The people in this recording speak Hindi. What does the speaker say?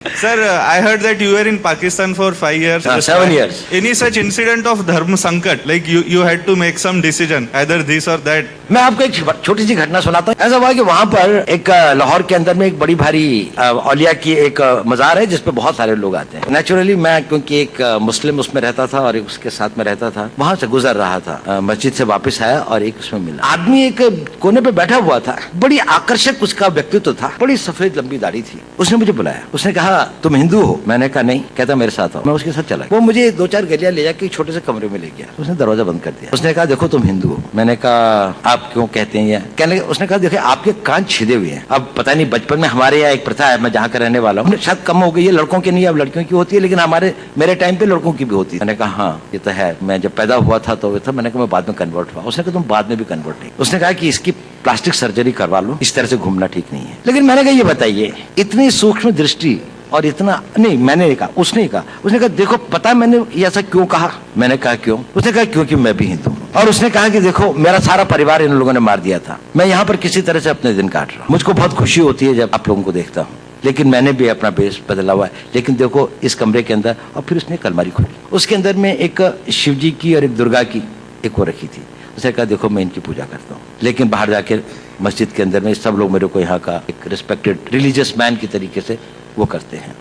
Sir, I heard that you were in Pakistan for 5 years. 7 years. Any such incident of dharma sankat, like you had to make some decision, either this or that? मैं आपको एक छोटी सी घटना सुनाता हूँ। ऐसा हुआ कि वहाँ पर एक लाहौर के अंदर में एक बड़ी भारी औलिया की एक मजार है जिसपे बहुत सारे लोग आते हैं। नेचुरली मैं क्योंकि एक मुस्लिम उसमें रहता था और एक उसके साथ में रहता था, वहां से गुजर रहा था, मस्जिद से वापस आया और एक उसमें मिला आदमी एक कोने पे बैठा हुआ था। बड़ी आकर्षक उसका व्यक्तित्व था, बड़ी सफेद लंबी दाढ़ी थी। उसने मुझे बुलाया, उसने कहा तुम हिंदू हो? मैंने कहा नहीं। कहता मेरे साथ आओ। मैं उसके साथ चला। वो मुझे 2-4 गलियां ले जाके छोटे से कमरे में ले गया। उसने दरवाजा बंद कर दिया। उसने कहा देखो तुम हिंदू हो। मैंने कहा आप क्यों कहते हैं? कहने लगे, उसने कहा देखिए आपके कान छिदे हुए हैं। अब पता नहीं बचपन में हमारे यहाँ एक प्रथा है, मैं जहाँ का रहने वाला हूँ, शायद कम हो गई है, लड़कों की नहीं अब लड़कियों की होती है, लेकिन मेरे टाइम पे लड़कों की भी होती है। मैंने कहा हाँ ये तो है, मैं जब पैदा हुआ था तो था। मैंने कहा मैं बाद में कन्वर्ट हुआ। उसने कहा तुम बाद में भी कन्वर्ट नहीं। उसने कहा कि इसकी प्लास्टिक सर्जरी करवा लो, इस तरह से घूमना ठीक नहीं है। लेकिन मैंने कहा ये बताइए इतनी सूक्ष्म दृष्टि और इतना नहीं, मैंने नहीं कहा, उसने कहा। उसने कहा देखो पता मैंने ये ऐसा क्यों कहा? मैंने कहा क्यों? उसने कहा क्योंकि मैं भी हिंदू हूँ। और उसने कहा कि देखो मेरा सारा परिवार इन लोगों ने मार दिया था, मैं यहाँ पर किसी तरह से अपने दिन काट रहा हूँ। मुझको बहुत खुशी होती है जब आप लोगों को देखता हूँ, लेकिन मैंने भी अपना बेस बदला हुआ है। लेकिन देखो इस कमरे के अंदर, और फिर उसने एक अलमारी खोली, उसके अंदर में एक शिव जी की और एक दुर्गा की एक वो रखी थी। उसने कहा देखो मैं इनकी पूजा करता हूँ, लेकिन बाहर जाके मस्जिद के अंदर में सब लोग मेरे को यहाँ का एक रिस्पेक्टेड रिलीजियस मैन की तरीके से वो करते हैं।